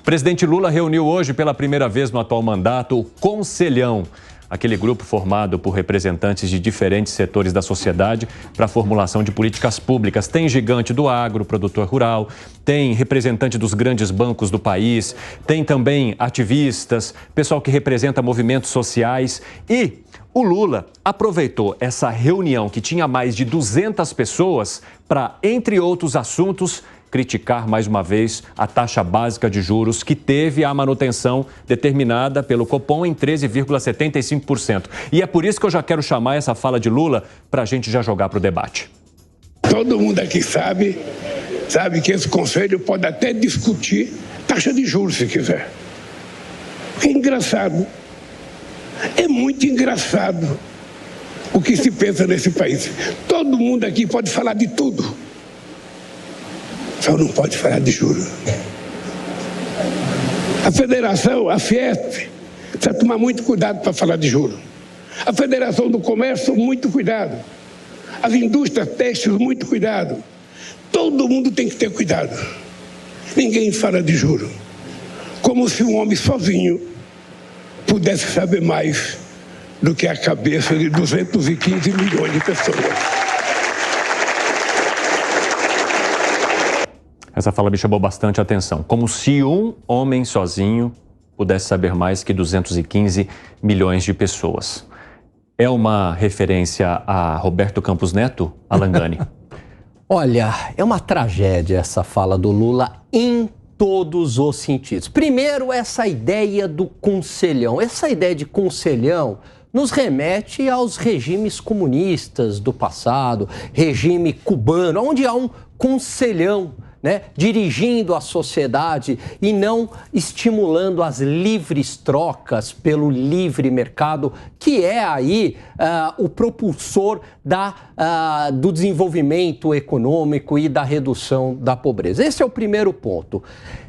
presidente Lula reuniu hoje pela primeira vez no atual mandato o Conselhão, aquele grupo formado por representantes de diferentes setores da sociedade para a formulação de políticas públicas. Tem gigante do agro, produtor rural, tem representante dos grandes bancos do país, tem também ativistas, pessoal que representa movimentos sociais. E o Lula aproveitou essa reunião que tinha mais de 200 pessoas para, entre outros assuntos, criticar mais uma vez a taxa básica de juros, que teve a manutenção determinada pelo Copom em 13,75%. E é por isso que eu já quero chamar essa fala de Lula para a gente já jogar para o debate. Todo mundo aqui sabe que esse conselho pode até discutir taxa de juros se quiser. É engraçado. É muito engraçado o que se pensa nesse país. Todo mundo aqui pode falar de tudo. Só não pode falar de juros. A federação, a Fiesp, precisa tomar muito cuidado para falar de juros. A Federação do Comércio, muito cuidado. As indústrias têxteis, muito cuidado. Todo mundo tem que ter cuidado. Ninguém fala de juros. Como se um homem sozinho pudesse saber mais do que a cabeça de 215 milhões de pessoas. Essa fala me chamou bastante atenção. Como se um homem sozinho pudesse saber mais que 215 milhões de pessoas. É uma referência a Roberto Campos Neto, Alan Gani? Olha, é uma tragédia essa fala do Lula em todos os sentidos. Primeiro, essa ideia do conselhão. Essa ideia de conselhão nos remete aos regimes comunistas do passado, regime cubano, onde há um conselhão, né, dirigindo a sociedade e não estimulando as livres trocas pelo livre mercado, que é aí o propulsor do desenvolvimento econômico e da redução da pobreza. Esse é o primeiro ponto.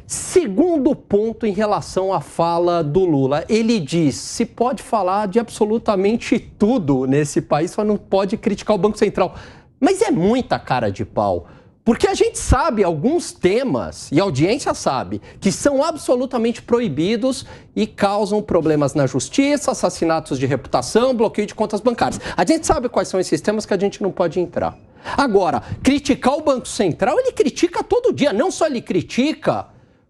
Segundo ponto em relação à fala do Lula, ele diz: se pode falar de absolutamente tudo nesse país, só não pode criticar o Banco Central. Mas é muita cara de pau. Porque a gente sabe alguns temas, e a audiência sabe, que são absolutamente proibidos e causam problemas na justiça, assassinatos de reputação, bloqueio de contas bancárias. A gente sabe quais são esses temas que a gente não pode entrar. Agora, criticar o Banco Central, ele critica todo dia. Não só ele critica,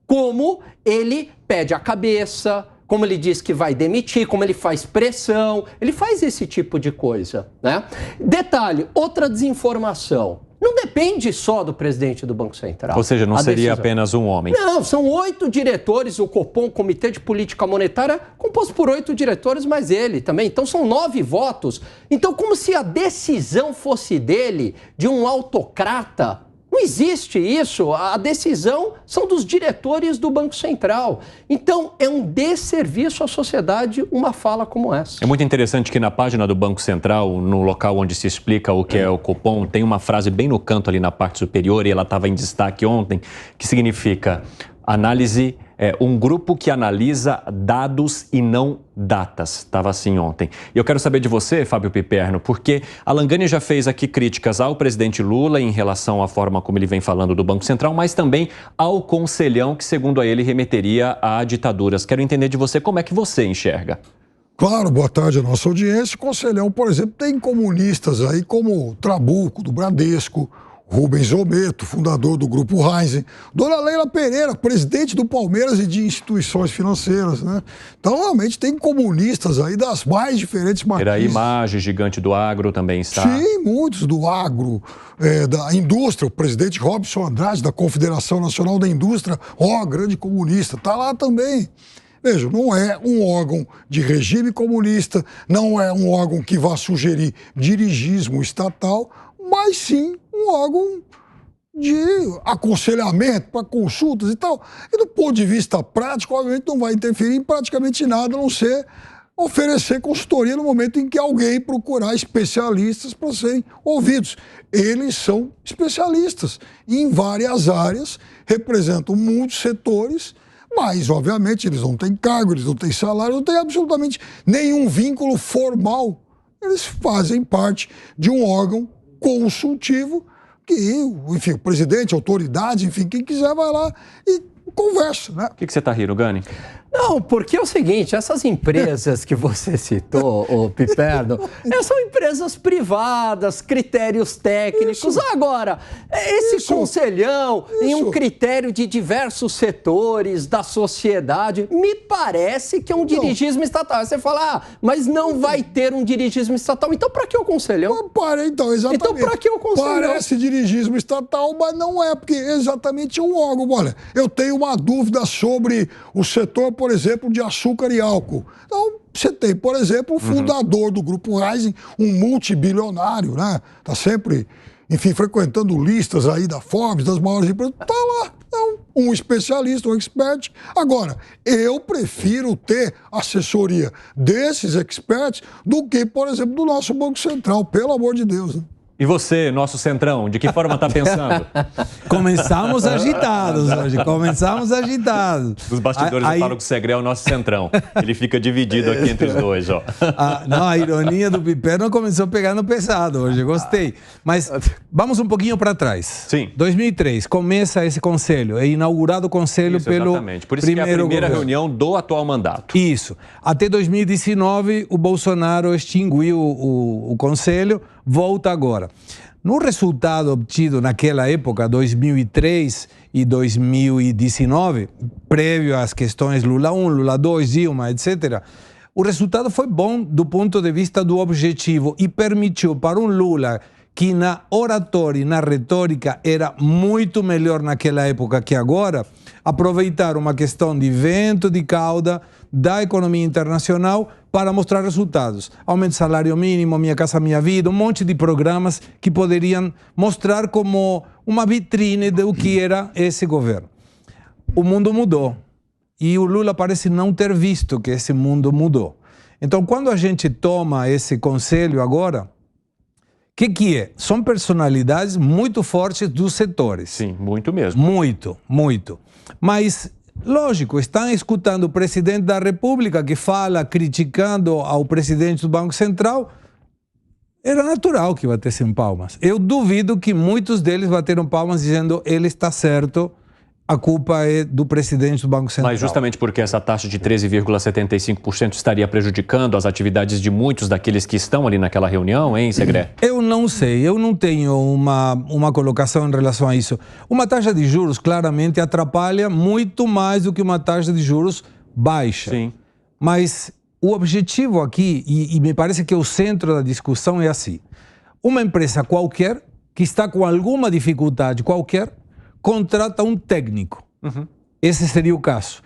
como ele pede a cabeça, como ele diz que vai demitir, como ele faz pressão, ele faz esse tipo de coisa, né? Detalhe, outra desinformação. Não depende só do presidente do Banco Central. Ou seja, não seria apenas um homem. Não, são 8 diretores, o Copom, Comitê de Política Monetária, composto por 8 diretores, mais ele também. Então são 9 votos. Então, como se a decisão fosse dele, de um autocrata. Não existe isso. A decisão são dos diretores do Banco Central. Então, é um desserviço à sociedade uma fala como essa. É muito interessante que na página do Banco Central, no local onde se explica o que é o Copom, tem uma frase bem no canto ali na parte superior, e ela estava em destaque ontem, que significa análise, um grupo que analisa dados e não datas. Estava assim ontem. E eu quero saber de você, Fábio Piperno, porque Alan Gani já fez aqui críticas ao presidente Lula em relação à forma como ele vem falando do Banco Central, mas também ao conselhão que, segundo ele, remeteria a ditaduras. Quero entender de você como é que você enxerga. Claro, boa tarde à nossa audiência. O conselhão, por exemplo, tem comunistas aí como Trabuco, do Bradesco, Rubens Ometo, fundador do Grupo Raizen, Dona Leila Pereira, presidente do Palmeiras e de instituições financeiras, né? Então, realmente, tem comunistas aí das mais diferentes matrizes. Era a Imagem, gigante do agro, também está. Sim, muitos do agro, da indústria, o presidente Robson Andrade, da Confederação Nacional da Indústria, grande comunista, está lá também. Veja, não é um órgão de regime comunista, não é um órgão que vá sugerir dirigismo estatal, mas sim um órgão de aconselhamento para consultas e tal. E do ponto de vista prático, obviamente não vai interferir em praticamente nada, a não ser oferecer consultoria no momento em que alguém procurar especialistas para serem ouvidos. Eles são especialistas em várias áreas, representam muitos setores, mas, obviamente, eles não têm cargo, eles não têm salário, não têm absolutamente nenhum vínculo formal. Eles fazem parte de um órgão consultivo que, enfim, o presidente, a autoridade, enfim, quem quiser vai lá e conversa, né? O que você está rindo, Gani? Não, porque é o seguinte, essas empresas que você citou, ô Piperno, são empresas privadas, critérios técnicos. Isso. Agora, esse Isso. conselhão em um critério de diversos setores da sociedade, me parece que é um dirigismo estatal. Aí você fala, mas não vai ter um dirigismo estatal. Então, para que o conselhão? Então, exatamente. Então, para que o conselhão? Parece dirigismo estatal, mas não é, porque exatamente é um órgão. Olha, eu tenho uma dúvida sobre o setor, por exemplo, de açúcar e álcool. Então, você tem, por exemplo, o fundador do Grupo Rising, um multibilionário, né? Está sempre, enfim, frequentando listas aí da Forbes, das maiores empresas. Está lá. Então, um especialista, um expert. Agora, eu prefiro ter assessoria desses experts do que, por exemplo, do nosso Banco Central, pelo amor de Deus, né? E você, nosso Centrão, de que forma está pensando? Começamos agitados hoje, começamos agitados. Nos bastidores eu falo que o Segré é o nosso Centrão. Ele fica dividido aqui entre os dois, ó. A ironia do Piperno começou pegando pesado hoje, gostei. Mas vamos um pouquinho para trás. Sim. 2003, começa esse conselho, é inaugurado o conselho pelo exatamente. Por isso que é a primeira reunião do atual mandato. Isso. Até 2019, o Bolsonaro extinguiu o conselho, volta agora. No resultado obtido naquela época, 2003 e 2019, prévio às questões Lula 1, Lula 2, Dilma, etc., o resultado foi bom do ponto de vista do objetivo e permitiu para um Lula que na oratória e na retórica era muito melhor naquela época que agora, aproveitar uma questão de vento de cauda da economia internacional para mostrar resultados. Aumento do salário mínimo, Minha Casa Minha Vida, um monte de programas que poderiam mostrar como uma vitrine do que era esse governo. O mundo mudou e o Lula parece não ter visto que esse mundo mudou. Então, quando a gente toma esse conselho agora, o que é? São personalidades muito fortes dos setores. Sim, muito mesmo. Muito, muito. Mas, lógico, estão escutando o presidente da República que fala, criticando ao presidente do Banco Central. Era natural que batessem palmas. Eu duvido que muitos deles bateram palmas dizendo ele está certo, a culpa é do presidente do Banco Central. Mas justamente porque essa taxa de 13,75% estaria prejudicando as atividades de muitos daqueles que estão ali naquela reunião, hein, Segré? Eu não sei, eu não tenho uma colocação em relação a isso. Uma taxa de juros claramente atrapalha muito mais do que uma taxa de juros baixa. Sim. Mas o objetivo aqui, e me parece que o centro da discussão é assim, uma empresa qualquer que está com alguma dificuldade qualquer, contrata um técnico. Esse seria o caso.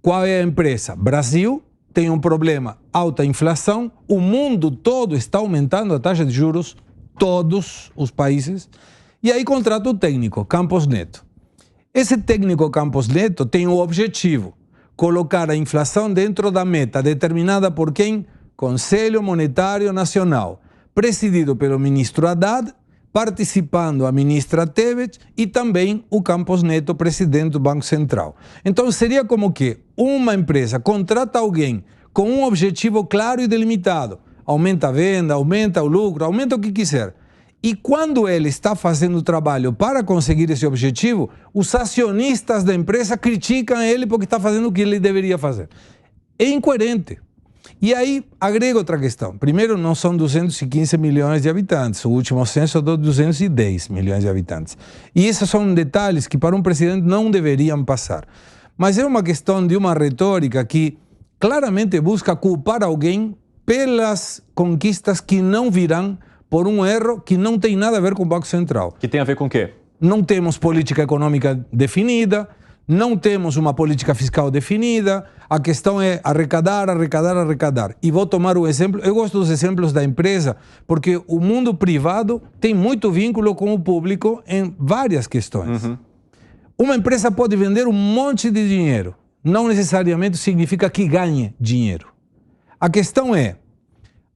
Qual é a empresa? Brasil tem um problema, alta inflação, o mundo todo está aumentando a taxa de juros, todos os países, e aí contrata o técnico, Campos Neto. Esse técnico Campos Neto tem o objetivo, colocar a inflação dentro da meta determinada por quem? Conselho Monetário Nacional, presidido pelo ministro Haddad, participando a ministra Tebet e também o Campos Neto, presidente do Banco Central. Então seria como que uma empresa contrata alguém com um objetivo claro e delimitado, aumenta a venda, aumenta o lucro, aumenta o que quiser. E quando ele está fazendo o trabalho para conseguir esse objetivo, os acionistas da empresa criticam ele porque está fazendo o que ele deveria fazer. É incoerente. E aí, agrega outra questão. Primeiro, não são 215 milhões de habitantes. O último censo deu 210 milhões de habitantes. E esses são detalhes que para um presidente não deveriam passar. Mas é uma questão de uma retórica que claramente busca culpar alguém pelas conquistas que não virão por um erro que não tem nada a ver com o Banco Central. Que tem a ver com o quê? Não temos política econômica definida, não temos uma política fiscal definida, a questão é arrecadar, arrecadar, arrecadar. E vou tomar um exemplo, eu gosto dos exemplos da empresa, porque o mundo privado tem muito vínculo com o público em várias questões. Uma empresa pode vender um monte de dinheiro, não necessariamente significa que ganhe dinheiro. A questão é,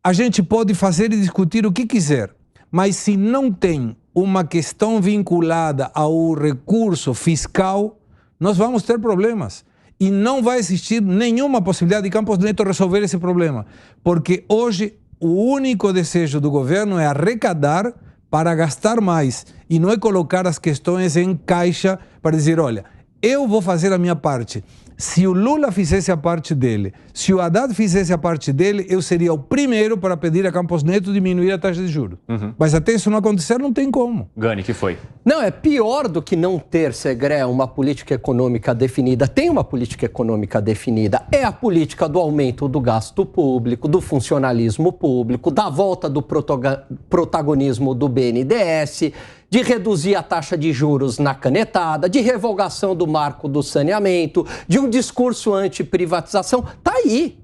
a gente pode fazer e discutir o que quiser, mas se não tem uma questão vinculada ao recurso fiscal, nós vamos ter problemas. E não vai existir nenhuma possibilidade de Campos Neto resolver esse problema. Porque hoje o único desejo do governo é arrecadar para gastar mais. E não é colocar as questões em caixa para dizer, olha, eu vou fazer a minha parte. Se o Lula fizesse a parte dele, se o Haddad fizesse a parte dele, eu seria o primeiro para pedir a Campos Neto diminuir a taxa de juros. Mas até isso não acontecer, não tem como. Gani, que foi? Não, é pior do que não ter, Segré, uma política econômica definida. Tem uma política econômica definida. É a política do aumento do gasto público, do funcionalismo público, da volta do protagonismo do BNDES, de reduzir a taxa de juros na canetada, de revogação do marco do saneamento, de um discurso anti-privatização. Tá aí.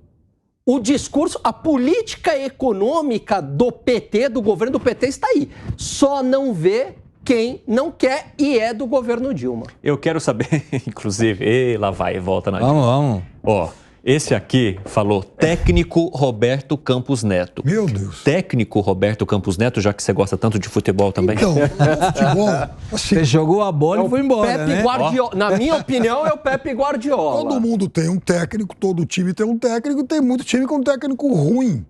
O discurso, a política econômica do PT, do governo do PT, está aí. Só não vê quem não quer e é do governo Dilma. Eu quero saber, inclusive, lá vai, volta na Vamos, vamos. Ó, esse aqui falou técnico Roberto Campos Neto. Meu Deus. Técnico Roberto Campos Neto, já que você gosta tanto de futebol também. Então, no futebol, assim, Você jogou a bola e foi embora, Pepe né? Guardiola, na minha opinião, é o Pepe Guardiola. todo mundo tem um técnico, todo time tem um técnico, tem muito time com um técnico ruim.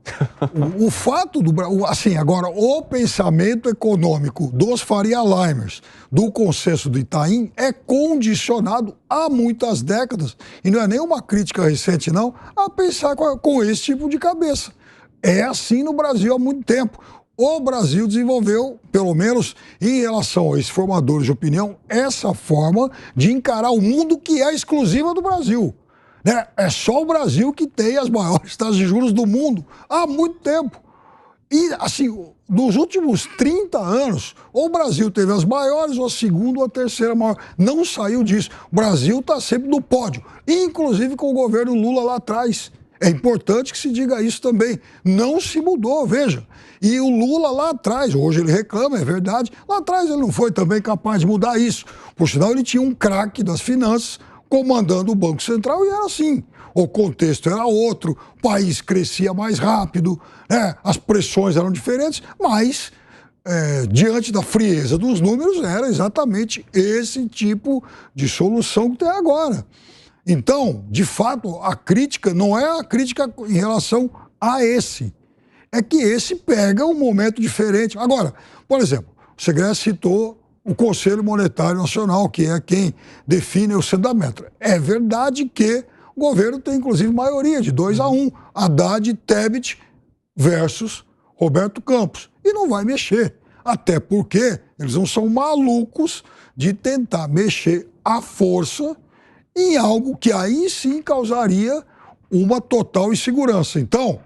O fato do Brasil, assim, agora, o pensamento econômico dos Faria Limers, do consenso do Itaim, é condicionado há muitas décadas, e não é nenhuma crítica recente, não, a pensar com esse tipo de cabeça. É assim no Brasil há muito tempo. O Brasil desenvolveu, pelo menos em relação a esses formadores de opinião, essa forma de encarar o mundo que é exclusiva do Brasil. Né? É só o Brasil que tem as maiores taxas de juros do mundo há muito tempo. E, assim, nos últimos 30 anos, ou o Brasil teve as maiores, ou a segunda, ou a terceira maior. Não saiu disso. O Brasil está sempre no pódio, inclusive com o governo Lula lá atrás. É importante que se diga isso também. Não se mudou, veja. E o Lula lá atrás, hoje ele reclama, é verdade, lá atrás ele não foi também capaz de mudar isso. Por sinal, ele tinha um craque das finanças comandando o Banco Central e era assim. O contexto era outro, o país crescia mais rápido, né? As pressões eram diferentes, mas diante da frieza dos números era exatamente esse tipo de solução que tem agora. Então, de fato, a crítica não é a crítica em relação a esse. É que esse pega um momento diferente. Agora, por exemplo, o Segré citou o Conselho Monetário Nacional, que é quem define o fundamento. É verdade que o governo tem, inclusive, maioria de 2-1. Haddad e Tebet versus Roberto Campos. E não vai mexer. Até porque eles não são malucos de tentar mexer à força em algo que aí sim causaria uma total insegurança. Então,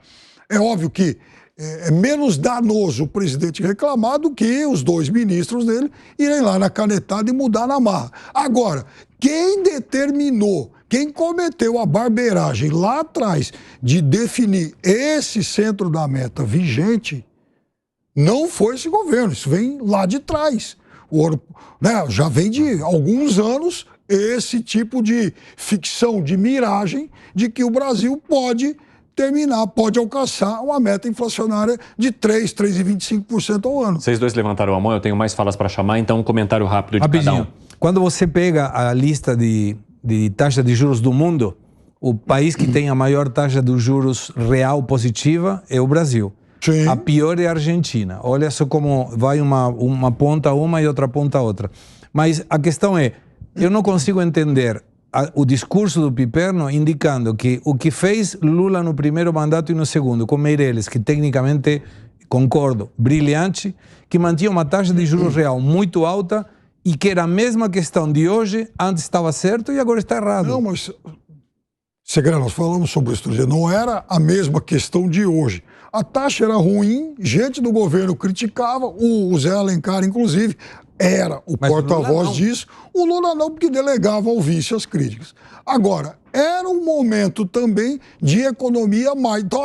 é óbvio que é menos danoso o presidente reclamar do que os dois ministros dele irem lá na canetada e mudar na marra. Agora, quem determinou, quem cometeu a barbeiragem lá atrás de definir esse centro da meta vigente, não foi esse governo, isso vem lá de trás. Já vem de alguns anos esse tipo de ficção, de miragem, de que o Brasil pode terminar, pode alcançar uma meta inflacionária de 3,25% ao ano. Vocês dois levantaram a mão, eu tenho mais falas para chamar, então um comentário rápido de cada um. Quando você pega a lista de taxa de juros do mundo, o país que tem a maior taxa de juros real positiva é o Brasil. Sim. A pior é a Argentina. Olha só como vai uma ponta uma e outra ponta outra. Mas a questão é, eu não consigo entender o discurso do Piperno indicando que o que fez Lula no primeiro mandato e no segundo, com Meirelles, que tecnicamente, concordo, brilhante, que mantinha uma taxa de juros real muito alta e que era a mesma questão de hoje, antes estava certo e agora está errado. Não, mas, Segré, nós falamos sobre isso, não era a mesma questão de hoje. A taxa era ruim, gente do governo criticava, o Zé Alencar, inclusive, era o porta-voz disso. O Lula não, porque delegava ao vice as críticas. Agora, era um momento também de economia mais... Então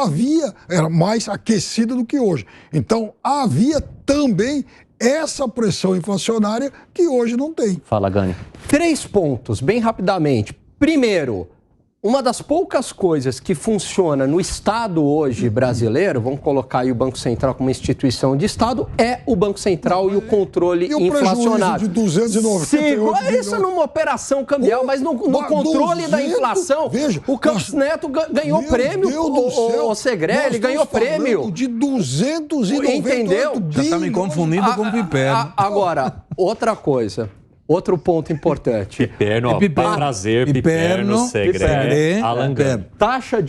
era mais aquecida do que hoje. Então havia também essa pressão inflacionária que hoje não tem. Fala, Gani. 3 pontos, bem rapidamente. Primeiro, uma das poucas coisas que funciona no Estado hoje brasileiro, vamos colocar aí o Banco Central como instituição de Estado, é o Banco Central e o controle inflacionário. E o prejuízo de 298 milhões. Isso numa operação cambial, mas no controle da inflação, veja, o Campos Neto ganhou prêmio, o Segré, ele ganhou prêmio. De 298 Entendeu? bilhões. Já está me confundindo com o Piperno. Agora, outra coisa. Outro ponto importante. Piperno, ó, Piperno, prazer, Piperno, Segre, Alan Gama. Taxa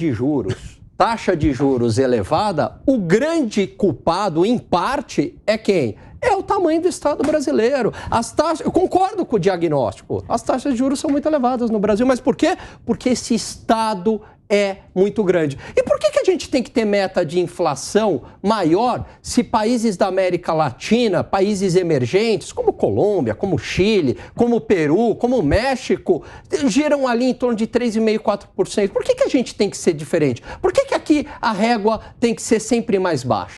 de juros elevada, o grande culpado, em parte, é quem? É o tamanho do Estado brasileiro. Eu concordo com o diagnóstico. As taxas de juros são muito elevadas no Brasil. Mas por quê? Porque esse Estado é muito grande. E por que a gente tem que ter meta de inflação maior se países da América Latina, países emergentes, como Colômbia, como Chile, como Peru, como México, giram ali em torno de 3,5%, 4%? Por que a gente tem que ser diferente? Por que aqui a régua tem que ser sempre mais baixa?